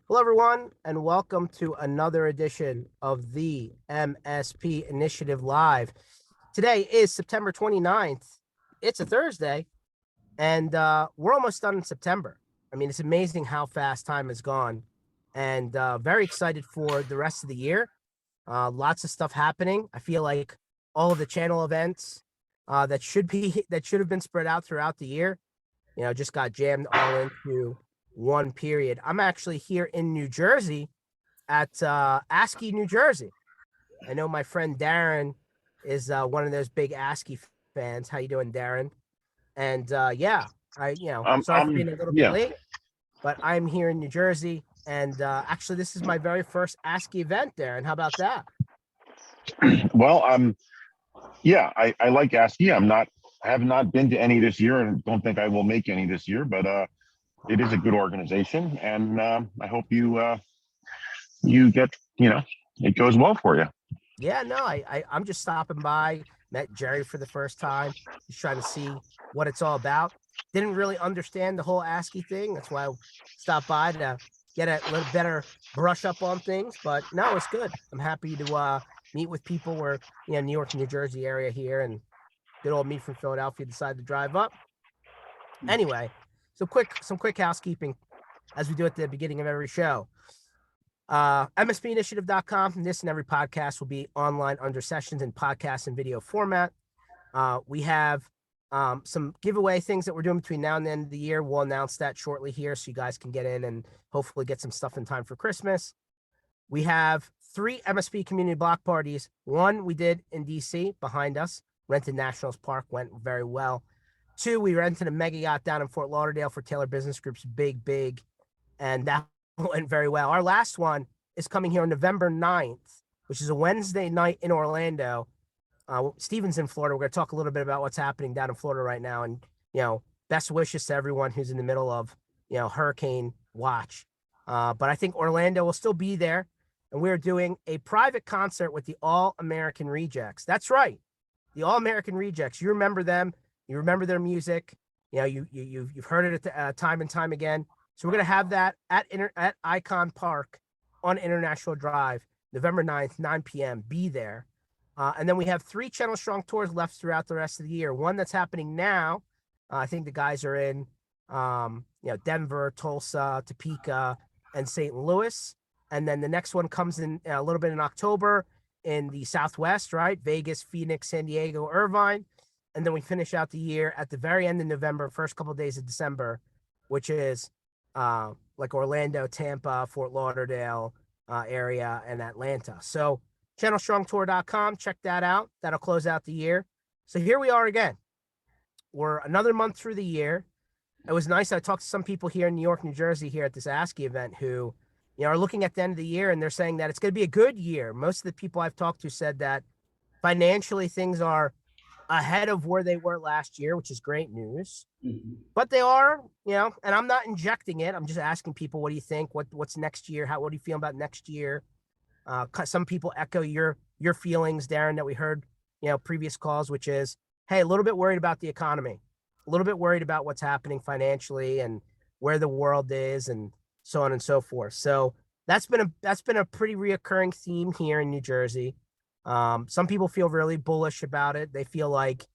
Hello, everyone, and welcome to another edition of the MSP Initiative Live. Today is September 29th. It's a Thursday, and we're almost done in September. I mean, it's amazing how fast time has gone, and very excited for the rest of the year. Lots of stuff happening. I feel like all of the channel events that should have been spread out throughout the year, just got jammed all into one period. I'm actually here in New Jersey at ASCII, New Jersey. I know my friend Darren is one of those big ASCII fans. How you doing, Darren? And yeah, sorry for being a little bit Yeah. late, but I'm here in New Jersey, and actually, this is my very first ASCII event, Darren. How about that? Well, yeah, I like ASCII. I have not been to any this year, and don't think I will make any this year. But it is a good organization, and I hope you get it goes well for you. Yeah, no, I'm just stopping by. Met Jerry for the first time. Just trying to see what it's all about. Didn't really understand the whole ASCII thing. That's why I stopped by to get a little better brush up on things. But no, it's good. I'm happy to meet with people. We're New York, New Jersey area here, and good old me from Philadelphia decided to drive up. Anyway, some quick housekeeping as we do at the beginning of every show. MSPinitiative.com. This and every podcast will be online under sessions in podcast and video format. We have some giveaway things that we're doing between now and the end of the year. We'll announce that shortly here so you guys can get in and hopefully get some stuff in time for Christmas. We have 3 MSP community block parties. One we did in DC behind us, rented Nationals Park, went very well. 2, we rented a mega yacht down in Fort Lauderdale for Taylor Business Group's big, and that went very well. Our last one is coming here on November 9th, which is a Wednesday night in Orlando. Steven's in Florida. We're going to talk a little bit about what's happening down in Florida right now. And, best wishes to everyone who's in the middle of, hurricane watch. But I think Orlando will still be there. And we're doing a private concert with the All American Rejects. That's right. The All American Rejects. You remember them. You remember their music. You've heard it time and time again. So we're going to have that at Icon Park on International Drive, November 9th, 9 p.m. Be there. And then we have 3 Channel Strong tours left throughout the rest of the year. One that's happening now. I think the guys are in, Denver, Tulsa, Topeka, and St. Louis. And then the next one comes in a little bit in October in the Southwest, right? Vegas, Phoenix, San Diego, Irvine. And then we finish out the year at the very end of November, first couple of days of December, which is like Orlando, Tampa, Fort Lauderdale area, and Atlanta. So channelstrongtour.com, check that out. That'll close out the year. So here we are again. We're another month through the year. It was nice. I talked to some people here in New York, New Jersey here at this ASCII event who, are looking at the end of the year and they're saying that it's going to be a good year. Most of the people I've talked to said that financially things are ahead of where they were last year, which is great news. Mm-hmm. But they are, and I'm not injecting it. I'm just asking people, what do you think? What's next year? What do you feel about next year? Some people echo your feelings, Darren, that we heard, previous calls, which is, hey, a little bit worried about the economy, a little bit worried about what's happening financially and where the world is and so on and so forth. So that's been a pretty reoccurring theme here in New Jersey. Some people feel really bullish about it. They feel like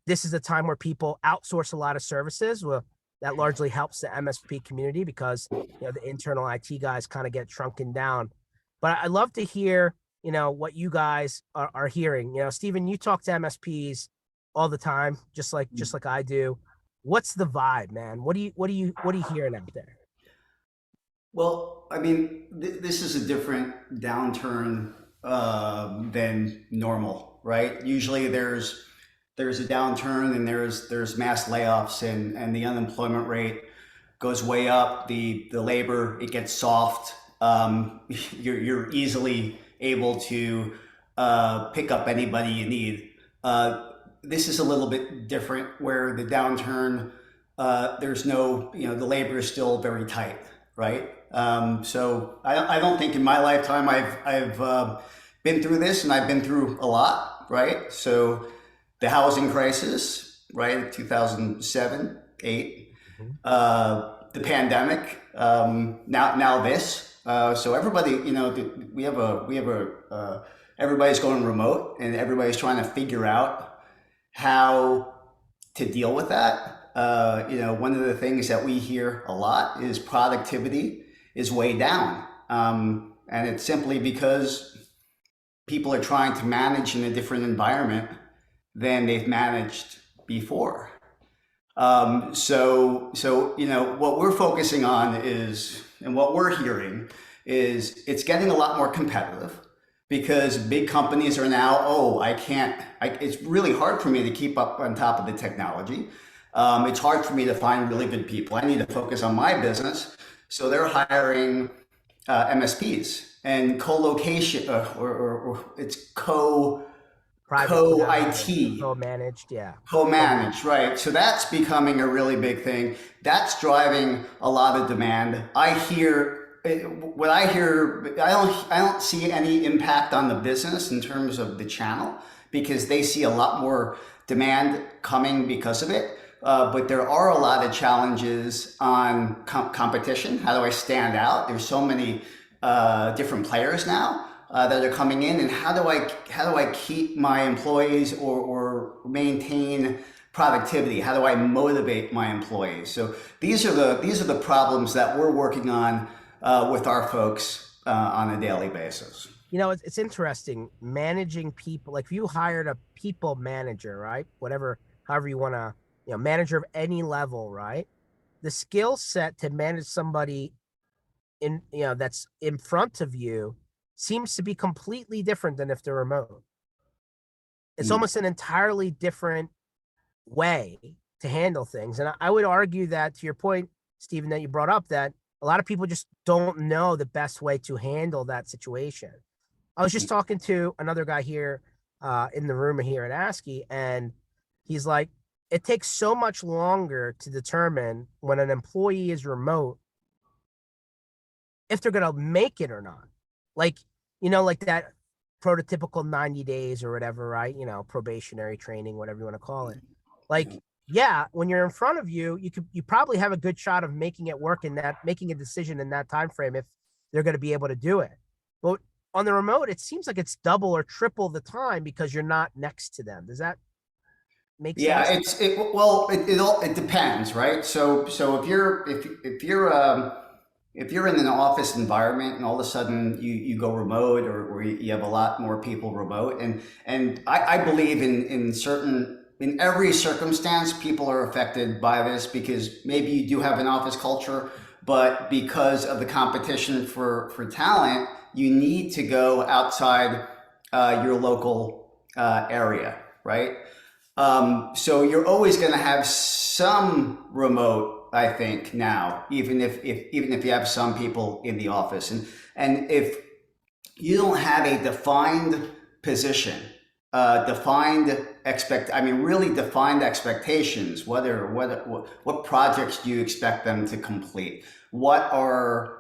this is a time where people outsource a lot of services. Well, that largely helps the MSP community because the internal IT guys kind of get shrunken down. But I'd love to hear what you guys are hearing. Steven, you talk to MSPs all the time, just like I do. What's the vibe, man? What are you hearing out there? Well, I mean, this is a different downturn than normal, right? Usually there's a downturn and there's mass layoffs and the unemployment rate goes way up. The labor, it gets soft. You're easily able to pick up anybody you need. This is a little bit different where the downturn, there's no, the labor is still very tight, right? So I don't think in my lifetime I've been through this, and I've been through a lot, right? So the housing crisis, right, 2007, 8, the pandemic, now this. So everybody, everybody's going remote, and everybody's trying to figure out how to deal with that. One of the things that we hear a lot is productivity is way down. And it's simply because people are trying to manage in a different environment than they've managed before. So what we're focusing on is, and what we're hearing is, it's getting a lot more competitive because big companies are now, it's really hard for me to keep up on top of the technology. It's hard for me to find really good people. I need to focus on my business. So they're hiring MSPs and co-location, or it's co-IT. Co-managed, yeah. Co-managed, right. So that's becoming a really big thing. That's driving a lot of demand. I don't see any impact on the business in terms of the channel because they see a lot more demand coming because of it. But there are a lot of challenges on competition. How do I stand out? There's so many different players now that are coming in, and how do I keep my employees or maintain productivity? How do I motivate my employees? So these are the problems that we're working on with our folks on a daily basis. It's interesting managing people. Like if you hired a people manager, right? However you want to, manager of any level, right? The skill set to manage somebody that's in front of you seems to be completely different than if they're remote. It's almost an entirely different way to handle things. And I would argue that, to your point, Stephen, that you brought up, that a lot of people just don't know the best way to handle that situation. I was just talking to another guy here in the room here at ASCII, and he's like, it takes so much longer to determine when an employee is remote if they're going to make it or not. Like that prototypical 90 days or whatever, right? Probationary training, whatever you want to call it. Like, yeah, when you're in front of you, you probably have a good shot of making it work making a decision in that time frame if they're going to be able to do it. But on the remote, it seems like it's double or triple the time because you're not next to them. Does that make sense? It depends, right? So if you're in an office environment and all of a sudden you go remote, or you have a lot more people remote, and I believe in every circumstance, people are affected by this because maybe you do have an office culture, but because of the competition for talent, you need to go outside your local area, right? So you're always going to have some remote, I think, now, even if you have some people in the office, and if you don't have a defined position, really defined expectations, what projects do you expect them to complete? What are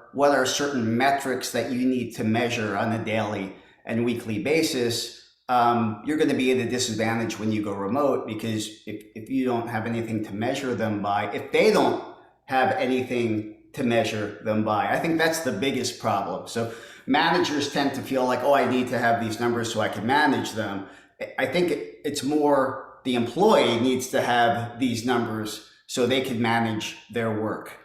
certain metrics that you need to measure on a daily and weekly basis? You're going to be at a disadvantage when you go remote, because if you don't have anything to measure them by, if they don't have anything to measure them by, I think that's the biggest problem. So managers tend to feel like, I need to have these numbers so I can manage them. I think it's more the employee needs to have these numbers so they can manage their work.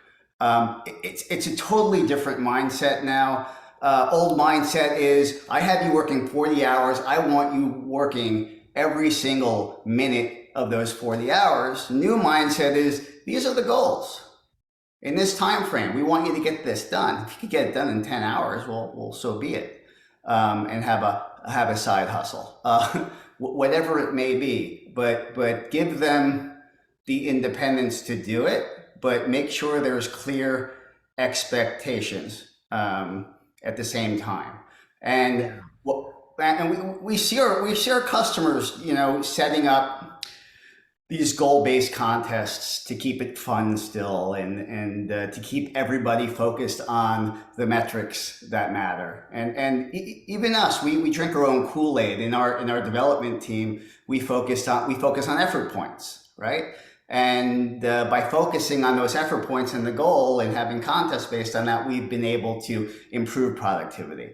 It's a totally different mindset now. Old mindset is, I have you working 40 hours. I want you working every single minute of those 40 hours. New mindset is, these are the goals. In this time frame, we want you to get this done. If you could get it done in 10 hours, well, so be it. And have a side hustle, whatever it may be. But give them the independence to do it, but make sure there's clear expectations at the same time. And we see our customers, setting up these goal-based contests to keep it fun still, and to keep everybody focused on the metrics that matter. And even us, we drink our own Kool-Aid in our development team. We focus on effort points, right? And by focusing on those effort points and the goal and having contests based on that, we've been able to improve productivity,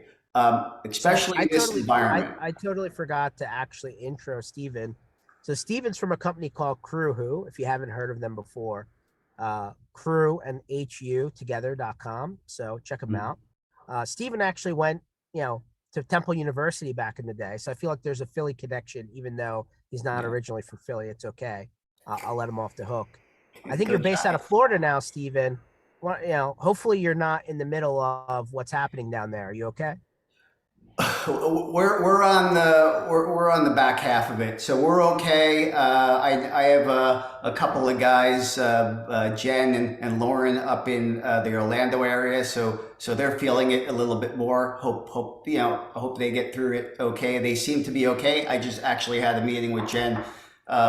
especially in this environment. I totally forgot to actually intro Steven. So Steven's from a company called Crewhu, if you haven't heard of them before. Crew and HU together.com. So check them out. Steven actually went, to Temple University back in the day. So I feel like there's a Philly connection, even though he's not originally from Philly. It's okay. I'll let him off the hook. I think you're based out of Florida now, Steven. Well, hopefully you're not in the middle of what's happening down there. Are you okay? We're on the back half of it, so we're okay. I have a couple of guys, Jen and Lauren, up in the Orlando area, so they're feeling it a little bit more. I hope they get through it okay. They seem to be okay. I just actually had a meeting with Jen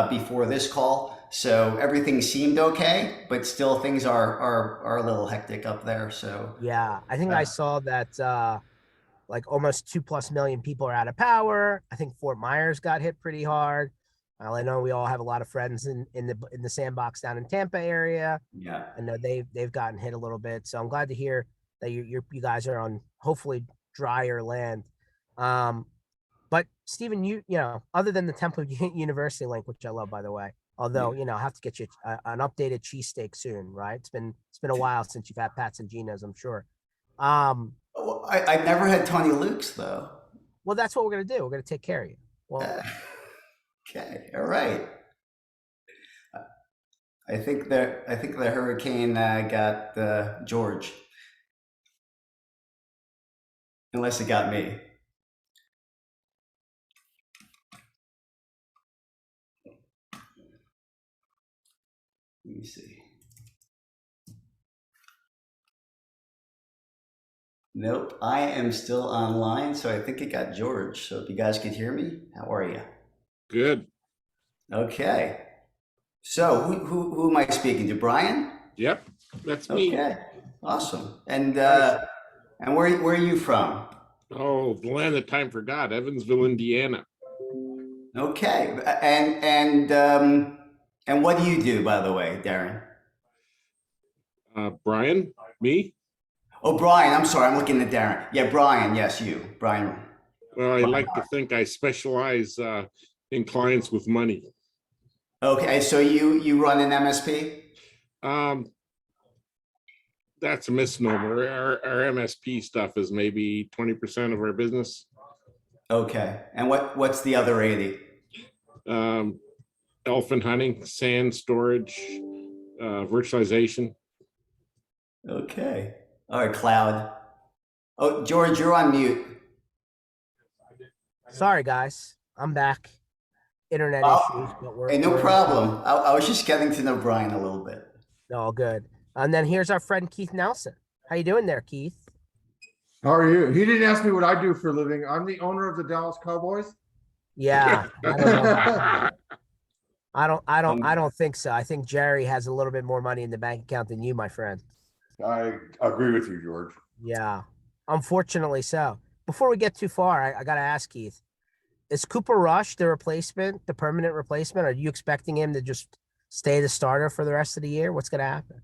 before this call, so everything seemed okay, but still things are a little hectic up there. So yeah, I think I saw that. Like almost 2+ million people are out of power. I think Fort Myers got hit pretty hard. I know we all have a lot of friends in the sandbox down in Tampa area. Yeah, I know they've gotten hit a little bit. So I'm glad to hear that you guys are on hopefully drier land. But Stephen, other than the Temple University link, which I love, by the way, although I'll have to get you an updated cheesesteak soon, right? It's been a while since you've had Pat's and Gina's, I'm sure. I've never had Tony Luke's though. Well, that's what we're gonna do. We're gonna take care of you. Well, okay, all right. I think the hurricane got George, unless it got me. Let me see. Nope, I am still online, so I think it got George. So if you guys could hear me, how are you? Good. Okay. So who am I speaking to? Brian? Yep, that's me. Okay, awesome. And where are you from? Oh, the land that time forgot, Evansville, Indiana. Okay, and what do you do, by the way, Darren? Brian, me? Oh, Brian, I'm sorry, I'm looking at Darren. Yeah, Brian, yes, you, Brian. Well, I like to think I specialize in clients with money. Okay, so you run an MSP? That's a misnomer. Our MSP stuff is maybe 20% of our business. Okay, and what's the other 80? Elephant hunting, sand storage, virtualization. Okay. All right, cloud. Oh, George, you're on mute. sorry guys, I'm back. Internet issues, but Hey, no problem. I was just getting to know Brian a little bit. all good. And then here's our friend Keith Nelson. How you doing there, Keith? How are you? He didn't ask me what I do for a living. I'm the owner of the Dallas Cowboys. Yeah, I don't think so. I think Jerry has a little bit more money in the bank account than you, my friend. I agree with you, George. Yeah, unfortunately so. Before we get too far, I got to ask Keith, is Cooper Rush the replacement, the permanent replacement? Are you expecting him to just stay the starter for the rest of the year? What's going to happen?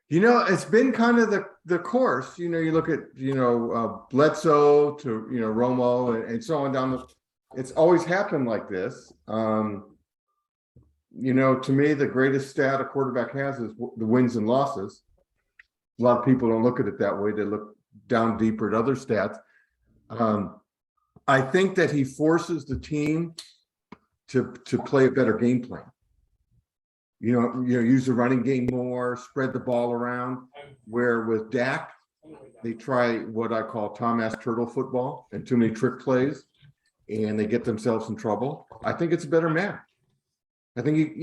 It's been kind of the course. You look at Bledsoe to Romo and so on down. It's always happened like this. To me, the greatest stat a quarterback has is the wins and losses. A lot of people don't look at it that way. They look down deeper at other stats. I think that he forces the team to play a better game plan. Use the running game more, spread the ball around. Where with Dak, they try what I call Tom Ass Turtle football and too many trick plays, and they get themselves in trouble. I think it's a better match. I think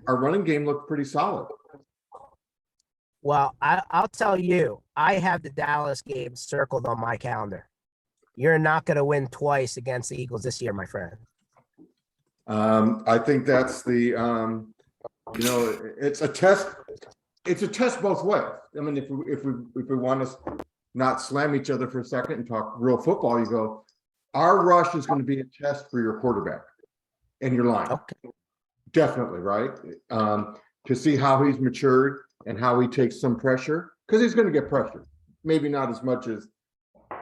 our running game looked pretty solid. Well, I'll tell you, I have the Dallas game circled on my calendar. You're not going to win twice against the Eagles this year, my friend. I think that's the it's a test. It's a test both ways. I mean, if we want to not slam each other for a second and talk real football, you go, our rush is going to be a test for your quarterback and your line. Okay. Definitely, right? to see how he's matured and how he takes some pressure, because he's going to get pressure. Maybe not as much as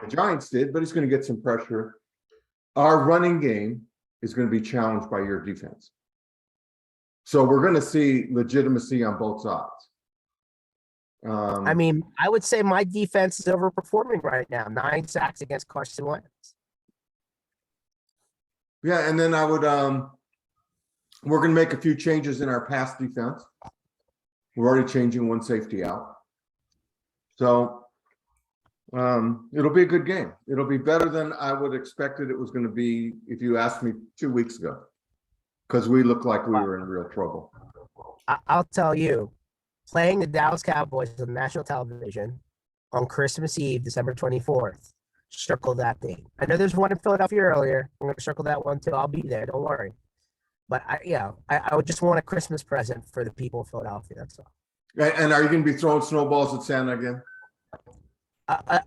the Giants did, but he's going to get some pressure. Our running game is going to be challenged by your defense. So we're going to see legitimacy on both sides. I mean, I would say my defense is overperforming right now. 9 sacks against Carson Wentz. Yeah, and then I would we're going to make a few changes in our pass defense. We're already changing one safety out. So it'll be a good game. It'll be better than I would expected it was going to be if you asked me 2 weeks ago, because we looked like we were in real trouble. I'll tell you, playing the Dallas Cowboys on national television on Christmas Eve, December 24th, circle that date. I know there's one in Philadelphia earlier. I'm going to circle that one too. I'll be there. Don't worry. But I would just want a Christmas present for the people of Philadelphia. That's all. And are you going to be throwing snowballs at Santa again?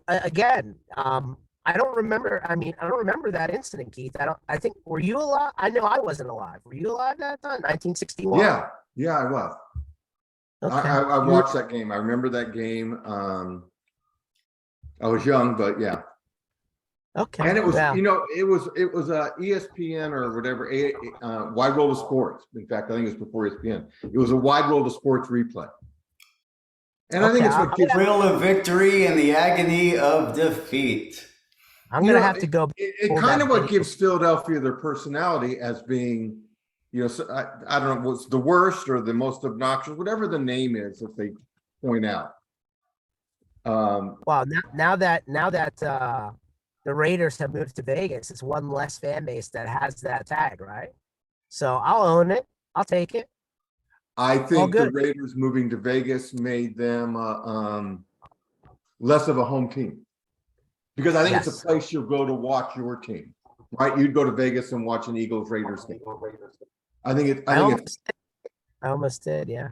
Again, I don't remember. I mean, I don't remember that incident, Keith. I think, were you alive? I know I wasn't alive. Were you alive that time? 1961? Yeah, I was. Okay. I watched that game. I remember that game. I was young, but yeah. Okay. And it was, yeah. it was ESPN or whatever, Wide World of Sports. In fact, I think it was before ESPN. It was a Wide World of Sports replay. And I think it's what kids. Thrill of victory and the agony of defeat. I'm going to have to go. It kind of what gives Philadelphia their personality as being, so I don't know what's the worst or the most obnoxious, whatever the name is that they point out. Well, now that the Raiders have moved to Vegas, it's one less fan base that has that tag, right? So I'll own it. I'll take it. I think the Raiders moving to Vegas made them less of a home team, because I think it's a place you'll go to watch your team, right? You'd go to Vegas and watch an Eagles-Raiders game. I almost did, yeah.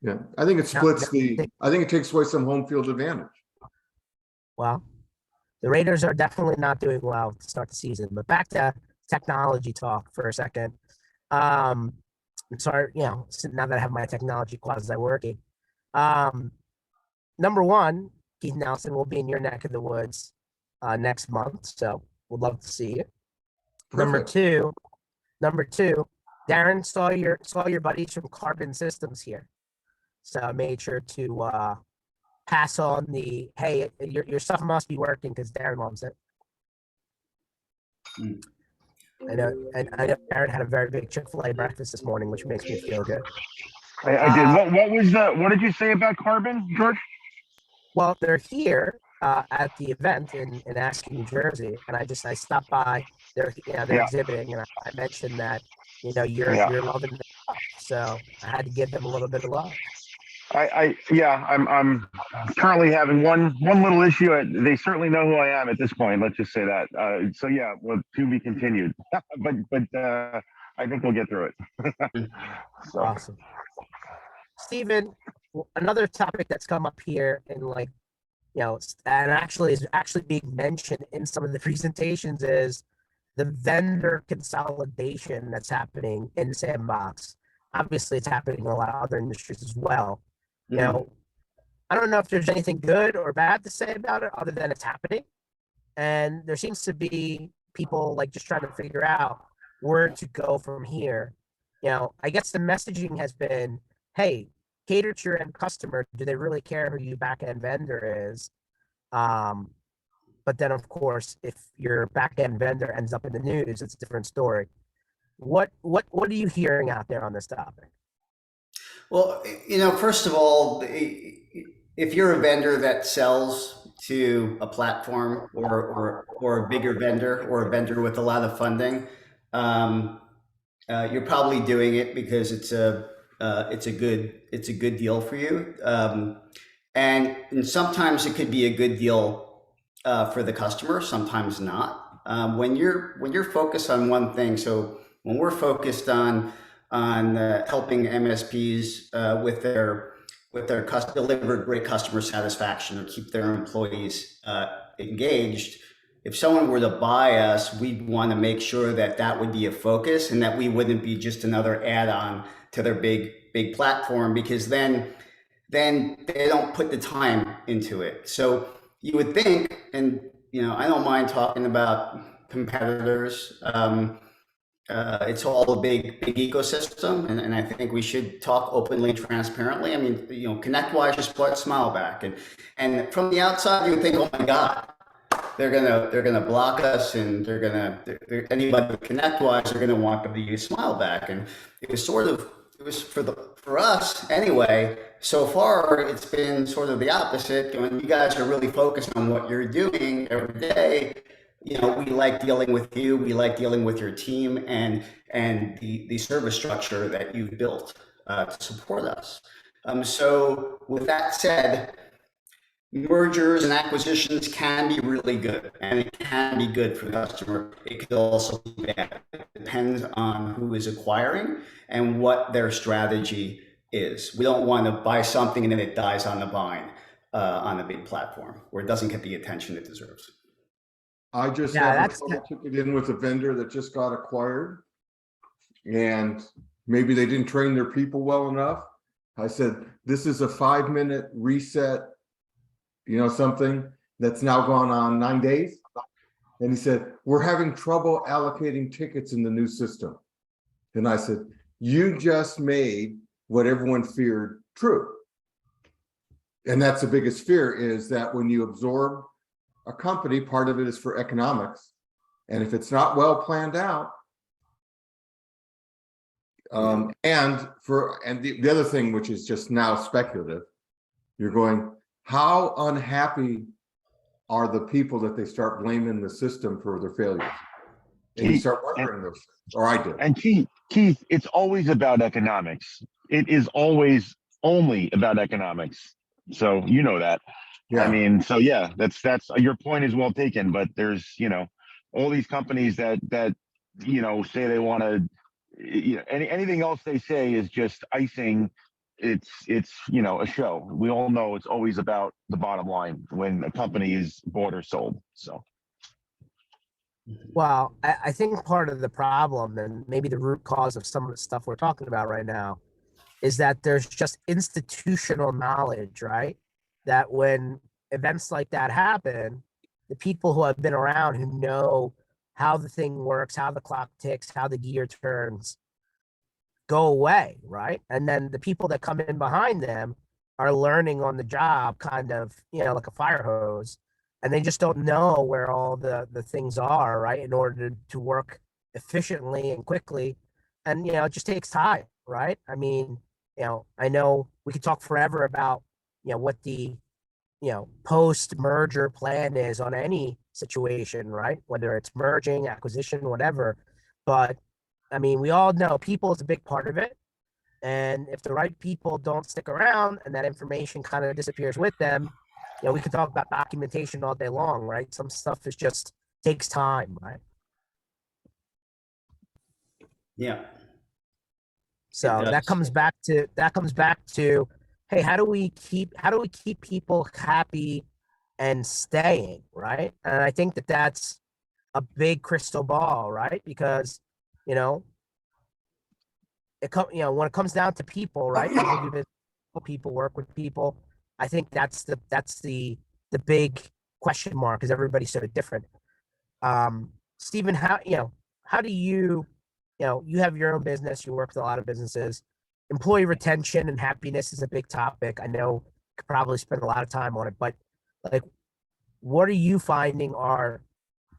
Yeah, I think it splits I think it takes away some home field advantage. Well, the Raiders are definitely not doing well to start the season. But back to technology talk for a second. I'm sorry, now that I have my technology quasi working. Number one, Keith Nelson will be in your neck of the woods next month, so we'd love to see you. Perfect. Number two, Darren saw your buddies from Carbon Systems here, so I made sure to pass on the, hey, your stuff must be working because Darren loves it. I know Darren had a very big Chick-fil-A breakfast this morning, which makes me feel good. I did. What did you say about Carbon, George? Well, they're here at the event in ASCII, New Jersey, and I stopped by. They're exhibiting, and I mentioned that you're loving them, so I had to give them a little bit of love. I'm currently having one little issue. They certainly know who I am at this point. Let's just say that. To be continued. but I think we'll get through it. So. Awesome, Stephen. Another topic that's come up here and and actually is being mentioned in some of the presentations is the vendor consolidation that's happening in Sandbox. Obviously, it's happening in a lot of other industries as well. I don't know if there's anything good or bad to say about it other than it's happening. And there seems to be people just trying to figure out where to go from here. I guess the messaging has been, hey, cater to your end customer. Do they really care who your back-end vendor is? But then, of course, if your back-end vendor ends up in the news, it's a different story. What are you hearing out there on this topic? Well, first of all, if you're a vendor that sells to a platform or a bigger vendor or a vendor with a lot of funding, you're probably doing it because it's a good deal for you, and sometimes it could be a good deal for the customer, sometimes not. When you're focused on one thing, so when we're focused on helping MSPs with their deliver great customer satisfaction or keep their employees engaged. If someone were to buy us, we'd want to make sure that would be a focus and that we wouldn't be just another add-on to their big big platform, because then they don't put the time into it. So you would think, and I don't mind talking about competitors. It's all a big ecosystem, and I think we should talk openly and transparently. I mean, ConnectWise just bought Smileback, and from the outside you would think, oh my God, they're gonna block us, and anybody with ConnectWise are gonna want them to use Smileback, and it was for us anyway. So far, it's been sort of the opposite. When you guys are really focused on what you're doing every day, we like dealing with you. We like dealing with your team and the service structure that you've built to support us. So with that said, mergers and acquisitions can be really good, and it can be good for the customer. It could also be bad. It depends on who is acquiring and what their strategy is. We don't want to buy something and then it dies on the vine on a big platform where it doesn't get the attention it deserves. I just have a trouble ticket in with a vendor that just got acquired, and maybe they didn't train their people well enough. I said, this is a 5-minute reset, something that's now gone on 9 days. And he said, we're having trouble allocating tickets in the new system. And I said, you just made what everyone feared true. And that's the biggest fear, is that when you absorb a company, part of it is for economics. And if it's not well planned out, and the other thing, which is just now speculative, you're going, how unhappy are the people that they start blaming the system for their failures? And you start wondering those, or I do. And Keith, it's always about economics. It is always only about economics. So you know that. Yeah. I mean, so yeah, that's your point is well taken, but there's, all these companies that say they want to, anything else they say is just icing. It's a show. We all know it's always about the bottom line when a company is bought or sold. So. Well, I think part of the problem, and maybe the root cause of some of the stuff we're talking about right now, is that there's just institutional knowledge, right? That when events like that happen, the people who have been around, who know how the thing works, how the clock ticks, how the gear turns, go away, right? And then the people that come in behind them are learning on the job, kind of, like a fire hose, and they just don't know where all the things are, right, in order to work efficiently and quickly. And, it just takes time, right? I mean, I know we could talk forever about, what the, post merger plan is on any situation, right? Whether it's merging, acquisition, whatever. But I mean, we all know people is a big part of it. And if the right people don't stick around and that information kind of disappears with them, we could talk about documentation all day long, right? Some stuff is just takes time, right? Yeah. So that comes back to, hey, how do we keep people happy and staying, right? And I think that's a big crystal ball, right? Because when it comes down to people, right? People work with people. I think that's the big question mark, because everybody's so different. Stephen, how do you have your own business, you work with a lot of businesses. Employee retention and happiness is a big topic. I know you could probably spend a lot of time on it, but like, what are you finding are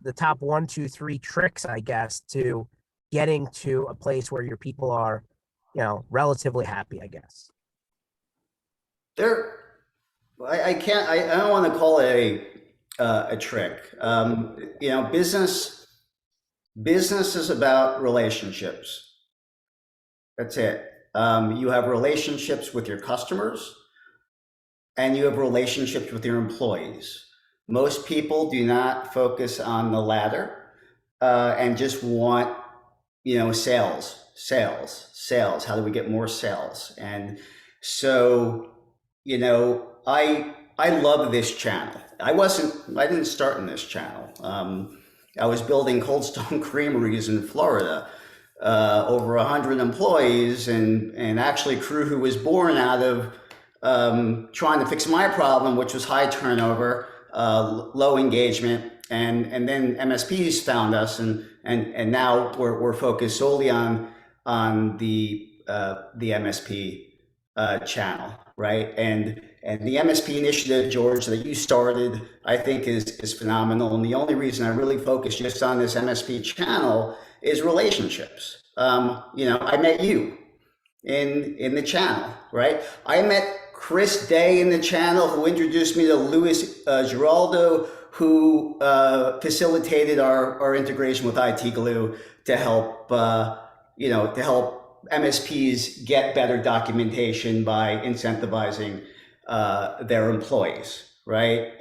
the top 1, 2, 3 tricks, I guess, to getting to a place where your people are, relatively happy, I guess? I don't want to call it a trick. Business is about relationships. That's it. You have relationships with your customers, and you have relationships with your employees. Most people do not focus on the latter and just want, sales. How do we get more sales? And so, I love this channel. I didn't start in this channel. I was building Cold Stone creameries in Florida over 100 employees, and actually Crewhu was born out of trying to fix my problem, which was high turnover, low engagement, and then MSPs found us, and now we're focused solely on the MSP channel, right? And the MSP initiative, George, that you started, I think is phenomenal. And the only reason I really focus just on this MSP channel is relationships. I met you in the channel, right? I met Chris Day in the channel, who introduced me to Luis Giraldo, who facilitated our integration with IT Glue to help MSPs get better documentation by incentivizing their employees, right?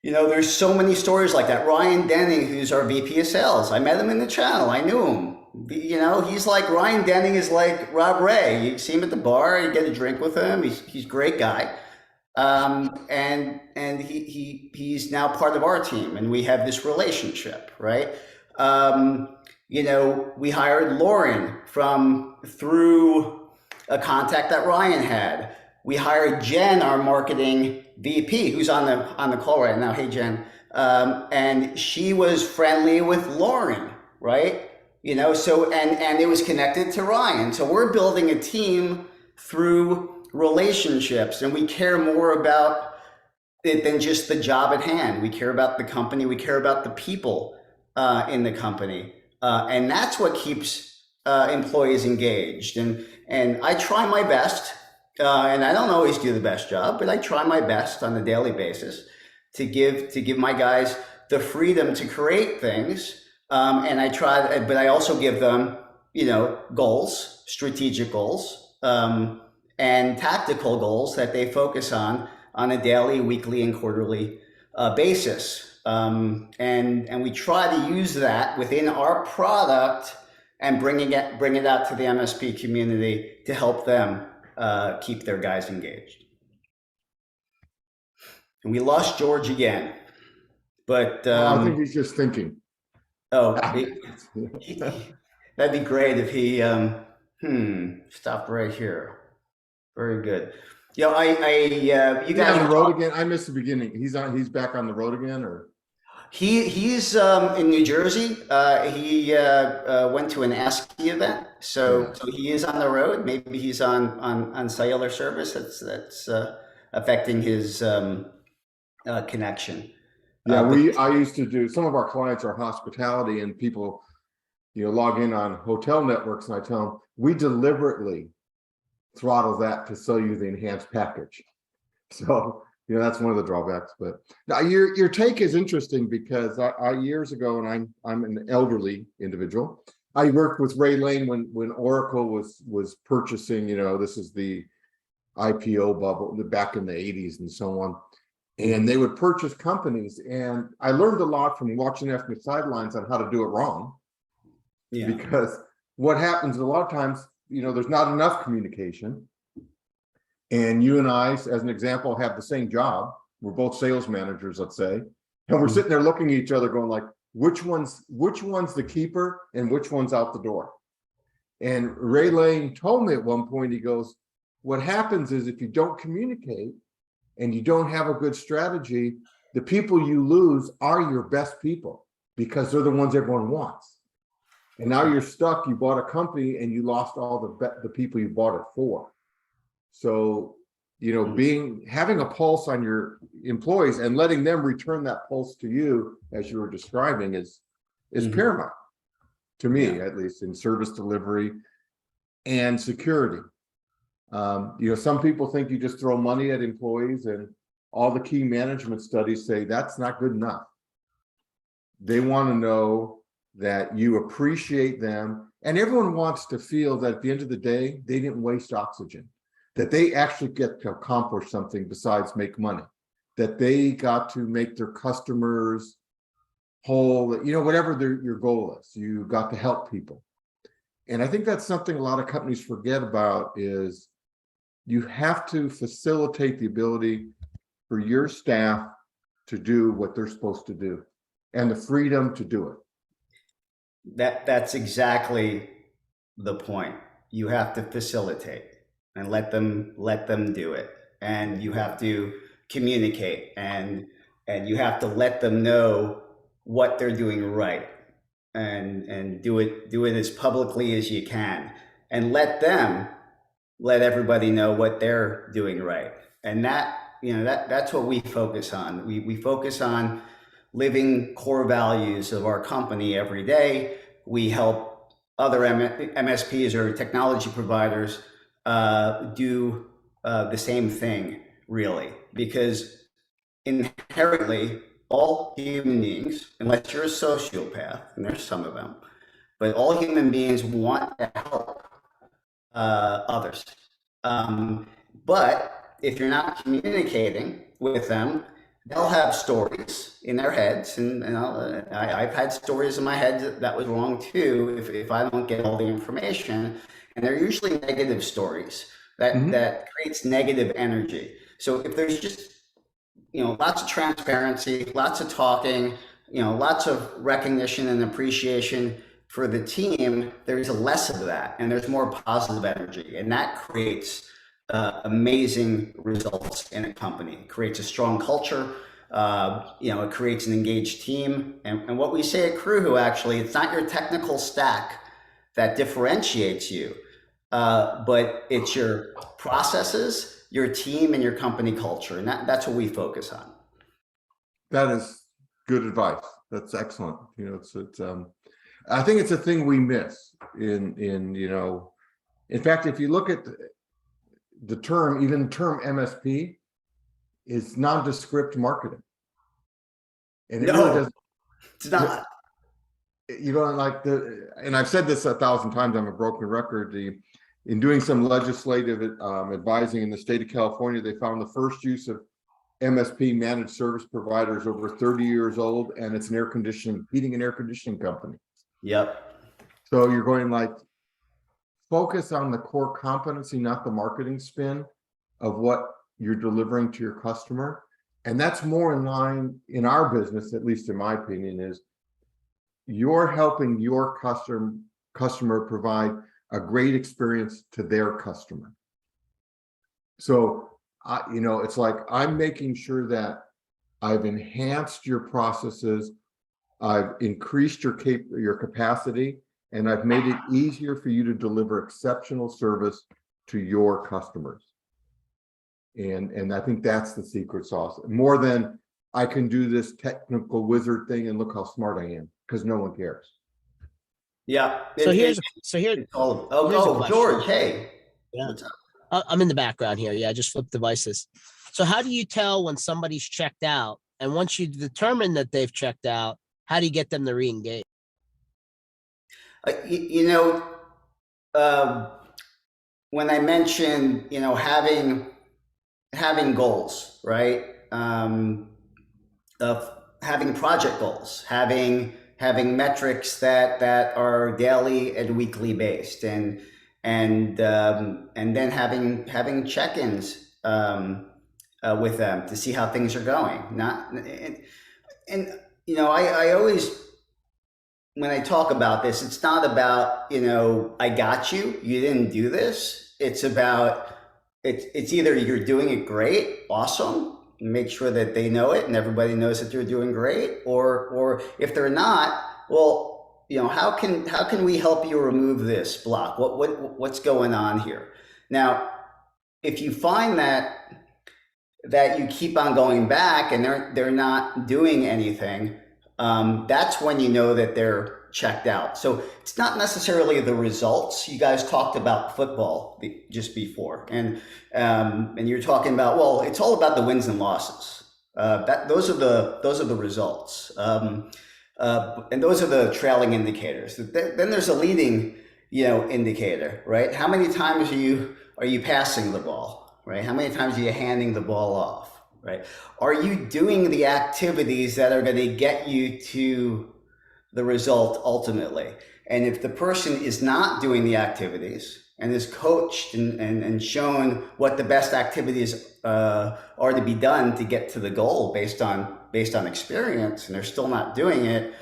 There's so many stories like that. Ryan Denning, who's our VP of sales, I met him in the channel. I knew him. He's like, Ryan Denning is like Rob Ray. You see him at the bar, you get a drink with him. He's a great guy. And he's now part of our team, and we have this relationship, right? We hired Lauren through a contact that Ryan had. We hired Jen, our marketing VP, who's on the call right now. Hey, Jen. And she was friendly with Lauren, right? So, and it was connected to Ryan. So we're building a team through relationships, and we care more about it than just the job at hand. We care about the company. We care about the people in the company. And that's what keeps employees engaged. And I try my best, and I don't always do the best job, but I try my best on a daily basis to give my guys the freedom to create things. And but I also give them, goals, strategic goals, and tactical goals that they focus on a daily, weekly, and quarterly basis. And we try to use that within our product and bring it out to the MSP community to help them keep their guys engaged. And we lost George again, but I think he's just thinking. that'd be great if he stopped right here. Very good. You guys on the road again. I missed the beginning. He's back on the road again, or he's in New Jersey. He went to an ASCII event, so he is on the road. Maybe he's on cellular service. That's affecting his connection. Yeah, I used to do, some of our clients are hospitality, and people, log in on hotel networks, and I tell them, we deliberately throttle that to sell you the enhanced package. So, that's one of the drawbacks. But now your take is interesting, because I years ago, and I'm an elderly individual, I worked with Ray Lane when Oracle was purchasing, this is the IPO bubble, back in the 80s and so on. And they would purchase companies, and I learned a lot from watching them from the sidelines on how to do it wrong. Yeah. Because what happens a lot of times, there's not enough communication. And you and I, as an example, have the same job. We're both sales managers, let's say, and we're sitting there looking at each other going like, which one's the keeper and which one's out the door? And Ray Lane told me at one point, he goes, what happens is if you don't communicate and you don't have a good strategy, the people you lose are your best people, because they're the ones everyone wants. And now you're stuck. You bought a company and you lost all the people you bought it for. So, having a pulse on your employees and letting them return that pulse to you, as you were describing, is paramount to me, at least in service delivery and security. Some people think you just throw money at employees, and all the key management studies say that's not good enough. They want to know that you appreciate them, and everyone wants to feel that at the end of the day, they didn't waste oxygen, that they actually get to accomplish something besides make money, that they got to make their customers whole, whatever your goal is, you got to help people. And I think that's something a lot of companies forget about, is you have to facilitate the ability for your staff to do what they're supposed to do, and the freedom to do it. That's exactly the point. You have to facilitate and let them do it, and you have to communicate, and you have to let them know what they're doing right, and do it as publicly as you can, and let everybody know what they're doing right. And that's what we focus on. We focus on living core values of our company every day. We help other MSPs or technology providers do the same thing, really, because inherently all human beings, unless you're a sociopath, and there's some of them, but all human beings want to help others. But if you're not communicating with them, they'll have stories in their heads, and I've had stories in my head that was wrong too. If I don't get all the information, and they're usually negative stories that creates negative energy. So if there's just lots of transparency, lots of talking, lots of recognition and appreciation for the team, there's less of that, and there's more positive energy, and that creates amazing results in a company. It creates a strong culture. It creates an engaged team. And what we say at Crewhu, actually, it's not your technical stack that differentiates you, but it's your processes, your team, and your company culture. And that's what we focus on. That is good advice. That's excellent. I think it's a thing we miss in fact, if you look at the term, even the term MSP is nondescript marketing. And it really doesn't, it's not. And I've said this 1,000 times, I'm a broken record. In doing some legislative advising in the state of California, they found the first use of MSP, managed service providers, over 30 years old, and it's an heating and air conditioning company. Yep. So you're going focus on the core competency, not the marketing spin of what you're delivering to your customer. And that's more in line in our business, at least in my opinion, is you're helping your customer provide a great experience to their customer. So, it's like I'm making sure that I've enhanced your processes, I've increased your capacity, and I've made it easier for you to deliver exceptional service to your customers. And I think that's the secret sauce, more than I can do this technical wizard thing and look how smart I am, because no one cares. Yeah. Here's George, hey. Yeah. What's up? I'm in the background here. Yeah, I just flipped devices. So how do you tell when somebody's checked out? And once you determine that they've checked out, how do you get them to re-engage? When I mentioned, having goals, right? Of having project goals, having metrics that are daily and weekly based, and then having check-ins with them to see how things are going. I always, when I talk about this, it's not about, I got you, you didn't do this. It's about, it's either you're doing it great, awesome, make sure that they know it and everybody knows that you're doing great, or if they're not, well, how can we help you remove this block? What's going on here? Now, if you find that you keep on going back and they're not doing anything, that's when you know that they're checked out. So it's not necessarily the results. You guys talked about football just before, and you're talking about, well, it's all about the wins and losses. Those are the results, and those are the trailing indicators. Then there's a leading, indicator, right? How many times are you passing the ball, right? How many times are you handing the ball off, right? Are you doing the activities that are going to get you to the result ultimately? And if the person is not doing the activities and is coached and shown what the best activities are to be done to get to the goal based on experience, and they're still not doing it,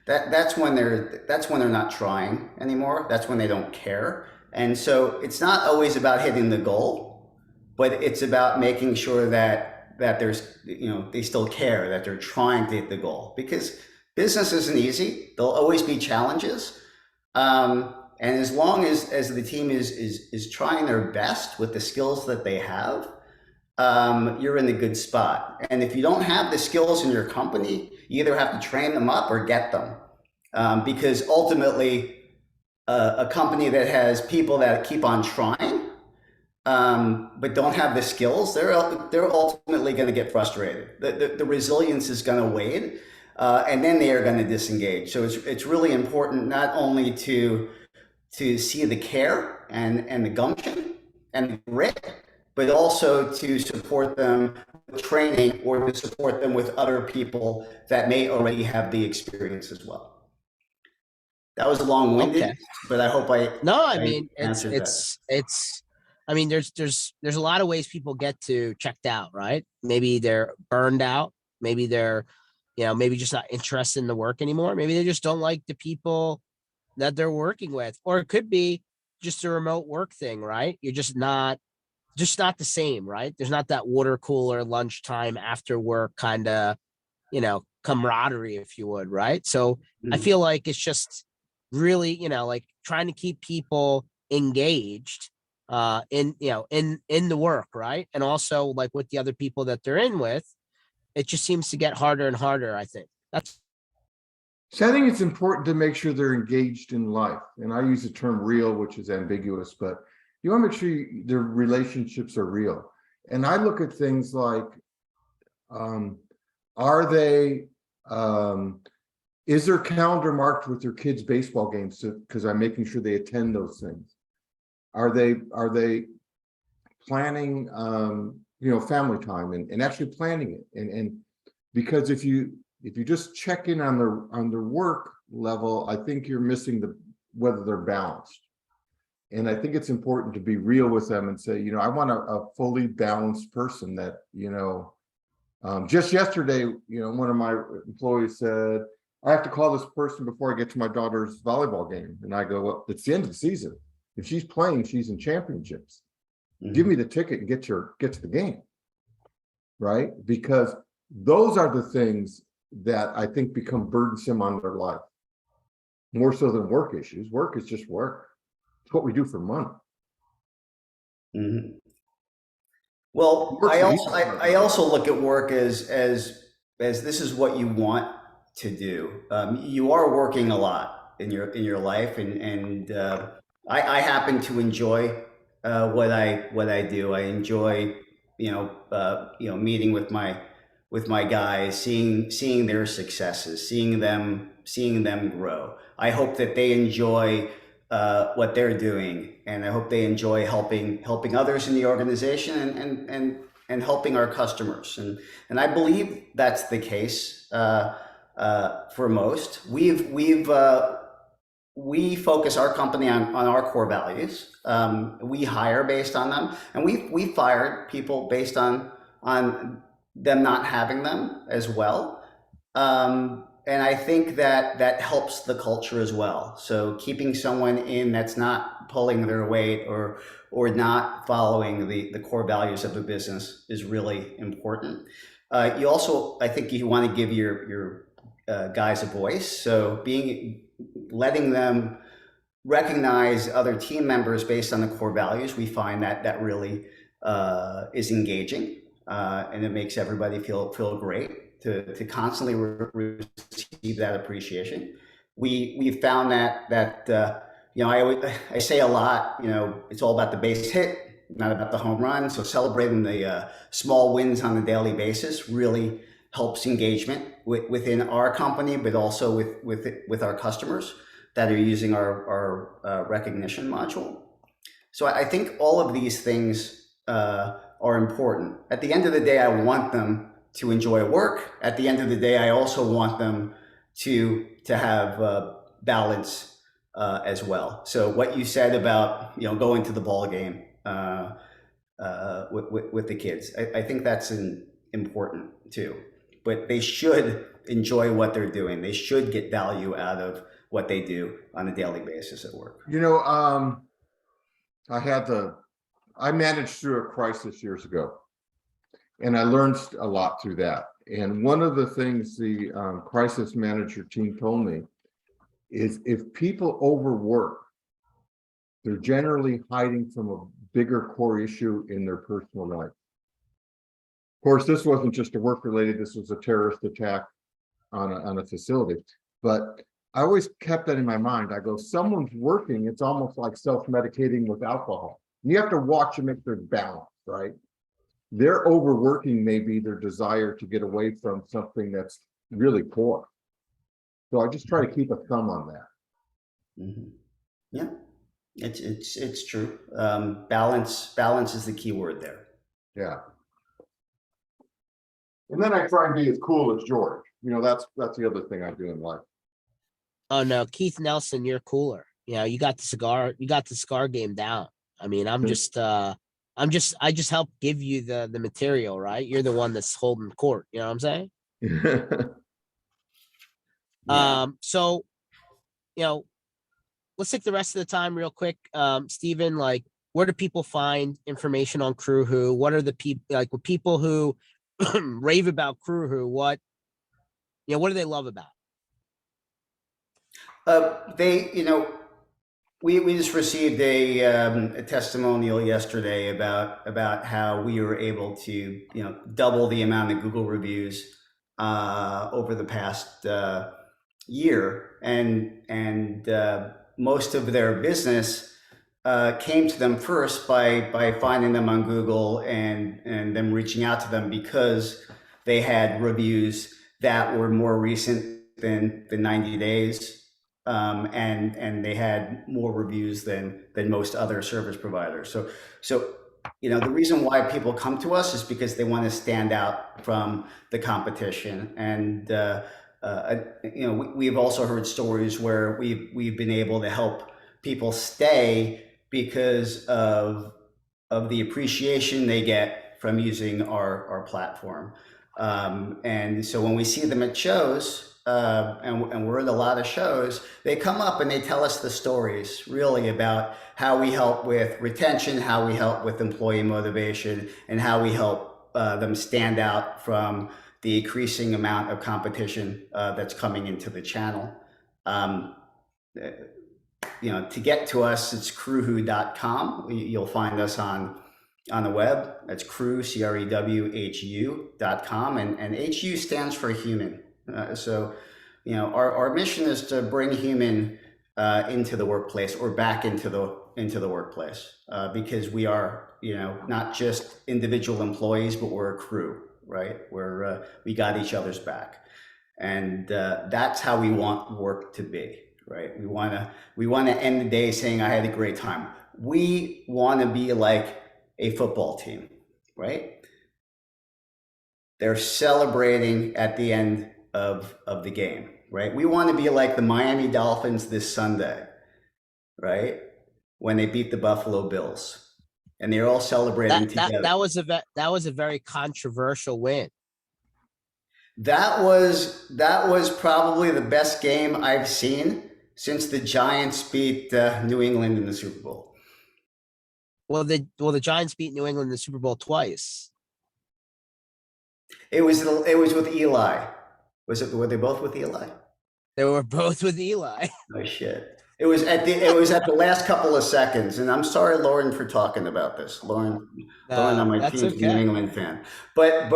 that's when they're not trying anymore. That's when they don't care. And so it's not always about hitting the goal, but it's about making sure that there's, they still care, that they're trying to hit the goal, because business isn't easy. There'll always be challenges. And as long as the team is trying their best with the skills that they have, you're in a good spot. And if you don't have the skills in your company, you either have to train them up or get them. Because ultimately, a company that has people that keep on trying, but don't have the skills, they're ultimately going to get frustrated. The resilience is going to wane, and then they are going to disengage. So it's really important not only to see the care and the gumption and the grit, but also to support them with training, or to support them with other people that may already have the experience as well. That was long-winded, Okay. but I hope I mean, answered that. it's, I mean, there's a lot of ways people get to checked out, right? Maybe they're burned out. Maybe they're, maybe just not interested in the work anymore. Maybe they just don't like the people that they're working with, or it could be just a remote work thing, right? You're just not the same, right? There's not that water cooler lunchtime after work kind of, camaraderie, if you would, right? So I feel like it's just really, like trying to keep people engaged in the work, right? And also like with the other people that they're in with, it just seems to get harder and harder, I think. So I think it's important to make sure they're engaged in life. And I use the term real, which is ambiguous, but you want to make sure their relationships are real. And I look at things like, is their calendar marked with their kids' baseball games? Because I'm making sure they attend those things. Are they planning, family time and actually planning it? And because if you just check in on their work level, I think you're missing whether they're balanced. And I think it's important to be real with them and say, I want a fully balanced person that, just yesterday, one of my employees said, I have to call this person before I get to my daughter's volleyball game. And I go, well, it's the end of the season. If she's playing, she's in championships. Give me the ticket and get to the game. Right? Because those are the things that I think become burdensome on their life. More so than work issues. Work is just work. It's what we do for money. Mm-hmm. Well, I also look at work as this is what you want to do. You are working a lot in your life, and I happen to enjoy what I do. I enjoy meeting with my guys, seeing their successes, seeing them grow. I hope that they enjoy what they're doing, and I hope they enjoy helping others in the organization and helping our customers. And I believe that's the case for most. We focus our company on our core values. We hire based on them, and we fired people based on them not having them as well. And I think that helps the culture as well. So keeping someone in that's not pulling their weight or not following the core values of the business is really important. You also, I think, you want to give your guys a voice. So letting them recognize other team members based on the core values, we find that really is engaging, and it makes everybody feel great to constantly receive that appreciation. We found that I say a lot, it's all about the base hit, not about the home run. So celebrating the small wins on a daily basis really helps engagement within our company, but also with our customers that are using our recognition module. So I think all of these things are important. At the end of the day, I want them to enjoy work. At the end of the day, I also want them to have balance as well. So what you said about going to the ball game with the kids, I think that's important too. but they should enjoy what they're doing. They should get value out of what they do on a daily basis at work. You know, I managed through a crisis years ago, and I learned a lot through that. And one of the things the crisis manager team told me is if people overwork, they're generally hiding from a bigger core issue in their personal life. Of course, this wasn't just a work-related, this was a terrorist attack on a facility. But I always kept that in my mind. I go, someone's working, it's almost like self-medicating with alcohol. You have to watch and make their balance, right? Their overworking may be their desire to get away from something that's really core. So I just try to keep a thumb on that. Mm-hmm. Yeah, it's true. Balance is the key word there. Yeah. And then I try and be as cool as George. You know, that's the other thing I do in life. Oh no, Keith Nelson, you're cooler. You know, you got the cigar game down. I mean, I just help give you the material, right? You're the one that's holding court. You know what I'm saying? Yeah. So, you know, let's take the rest of the time real quick. Steven, like, where do people find information on Crewhu? What are the people who rave about Crewhu? What do they love about it? We just received a testimonial yesterday about how we were able to double the amount of Google reviews over the past year, and most of their business came to them first by finding them on Google and them reaching out to them because they had reviews that were more recent than the 90 days. And they had more reviews than most other service providers. So the reason why people come to us is because they want to stand out from the competition. And we've also heard stories where we've been able to help people stay because of the appreciation they get from using our platform. And so when we see them at shows, and we're at a lot of shows, they come up and they tell us the stories really about how we help with retention, how we help with employee motivation, and how we help them stand out from the increasing amount of competition that's coming into the channel. To get to us, it's crewhu.com. You'll find us on the web. That's Crew, CREWHU.com, and HU stands for human. So our mission is to bring human into the workplace or back into the workplace because we are not just individual employees, but we're a crew, right? We got each other's back, and that's how we want work to be, right? We want to end the day saying I had a great time. We want to be like a football team, right? They're celebrating at the end of the game, right? We want to be like the Miami Dolphins this Sunday, right? When they beat the Buffalo Bills, and they're all celebrating together. That was a very controversial win. That was probably the best game I've seen since the Giants beat New England in the Super Bowl. Well, the Giants beat New England in the Super Bowl twice. It was with Eli. Were they both with Eli? They were both with Eli. Oh shit! It was at the last couple of seconds, and I'm sorry, Lauren, for talking about this. Lauren on my team's okay. New England fan, but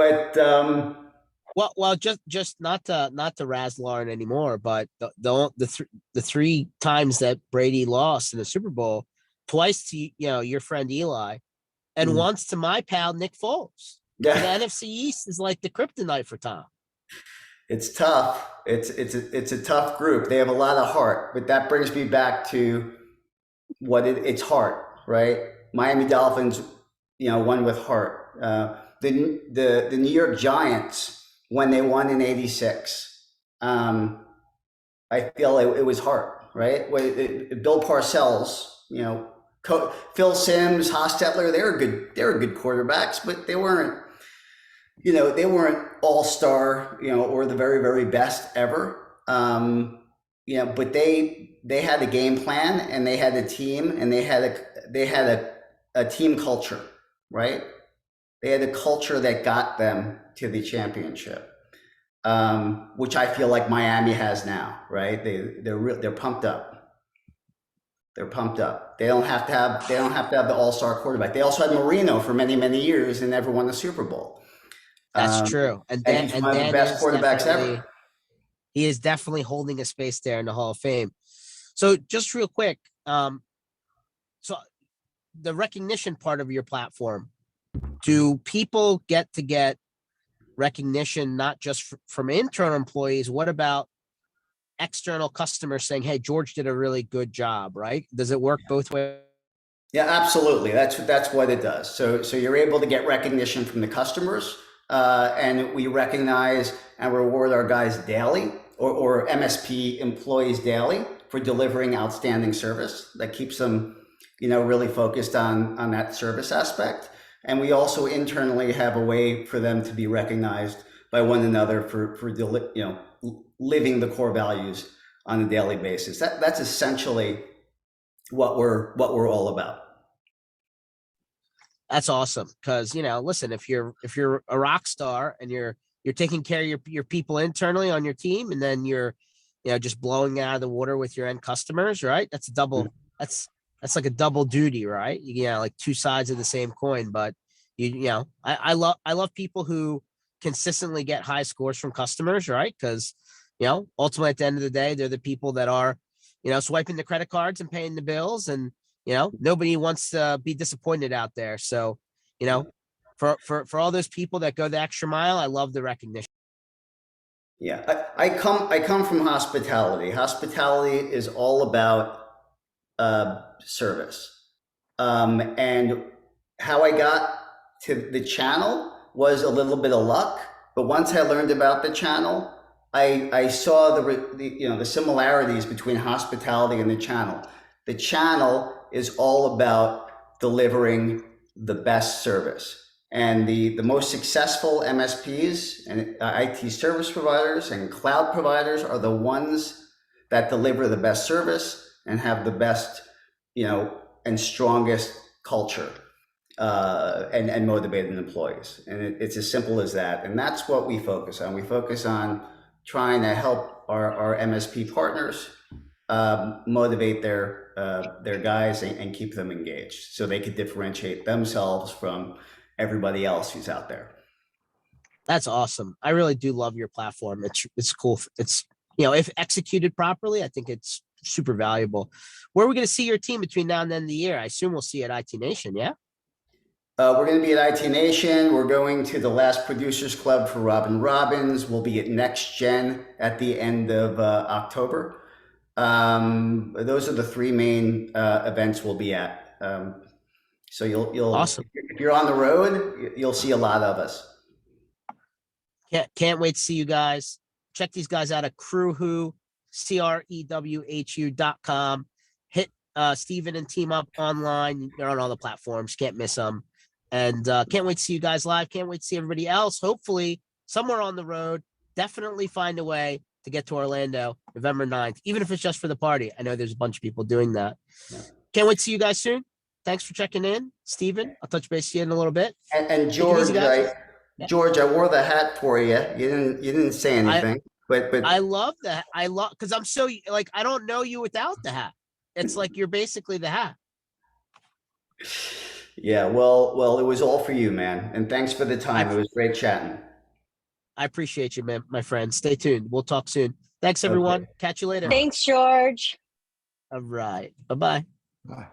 well, just not to razz Lauren anymore, but the three times that Brady lost in the Super Bowl, twice to your friend Eli, and once to my pal Nick Foles. Yeah. The NFC East is like the kryptonite for Tom. It's tough. It's a tough group. They have a lot of heart, but that brings me back to it's heart, right? Miami Dolphins, won with heart. The New York Giants, when they won in '86, I feel it was heart, right? Bill Parcells, Phil Simms, Hostetler, they were good quarterbacks, but they weren't they weren't all-star, or the very, very best ever. But they had a game plan, and they had a team, and they had a team culture, right? They had a culture that got them to the championship, which I feel like Miami has now, right? They're pumped up. They're pumped up. They don't have to have the all-star quarterback. They also had Marino for many, many years and never won the Super Bowl. That's true. And he's one of the best quarterbacks ever. He is definitely holding a space there in the Hall of Fame. So just real quick, so the recognition part of your platform, do people get recognition not just from internal employees? What about external customers saying, hey, George did a really good job, right? Does it work both ways? Yeah, absolutely. That's what it does. So you're able to get recognition from the customers, and we recognize and reward our guys daily, or MSP employees daily, for delivering outstanding service that keeps them, really focused on that service aspect. And we also internally have a way for them to be recognized by one another for living the core values on a daily basis. That's essentially what we're all about. That's awesome. Cause listen, if you're a rock star and you're taking care of your people internally on your team, and then you're, just blowing out of the water with your end customers, right? That's a double, that's like a double duty, right? Like two sides of the same coin. But I love people who consistently get high scores from customers, right? Because ultimately at the end of the day, they're the people that are, swiping the credit cards and paying the bills, and nobody wants to be disappointed out there. So, for all those people that go the extra mile, I love the recognition. Yeah, I come from hospitality. Hospitality is all about service. And how I got to the channel was a little bit of luck, but once I learned about the channel, I saw the similarities between hospitality and the channel. The channel is all about delivering the best service. And the most successful MSPs and IT service providers and cloud providers are the ones that deliver the best service and have the best, and strongest culture, and motivated employees. And it's as simple as that. And that's what we focus on. We focus on trying to help our MSP partners motivate their guys and keep them engaged, so they could differentiate themselves from everybody else who's out there. That's awesome. I really do love your platform. It's cool. It's, if executed properly, I think it's super valuable. Where are we going to see your team between now and the end of the year? I assume we'll see it at IT Nation. Yeah. We're going to be at IT Nation. We're going to the Last Producers Club for Robin Robbins. We'll be at Next Gen at the end of October. Those are the three main events we'll be at. So you'll awesome. If you're on the road, you'll see a lot of us. Can't wait to see you guys. Check these guys out at Crewhu, CREWHU.com. Hit Steven and team up online. They're on all the platforms. Can't miss them. And can't wait to see you guys live. Can't wait to see everybody else. Hopefully somewhere on the road. Definitely find a way to get to Orlando November 9th, even if it's just for the party. I know there's a bunch of people doing that. Yeah. Can't wait to see you guys soon. Thanks for checking in, Steven. I'll touch base with you in a little bit. And George, George, I wore the hat for you. You didn't say anything, but I love that. Because I'm so I don't know you without the hat. It's like you're basically the hat. Yeah, well, it was all for you, man. And thanks for the time. It was great chatting. I appreciate you, man, my friend. Stay tuned. We'll talk soon. Thanks, everyone. Okay. Catch you later. Thanks, George. All right. Bye-bye. Bye.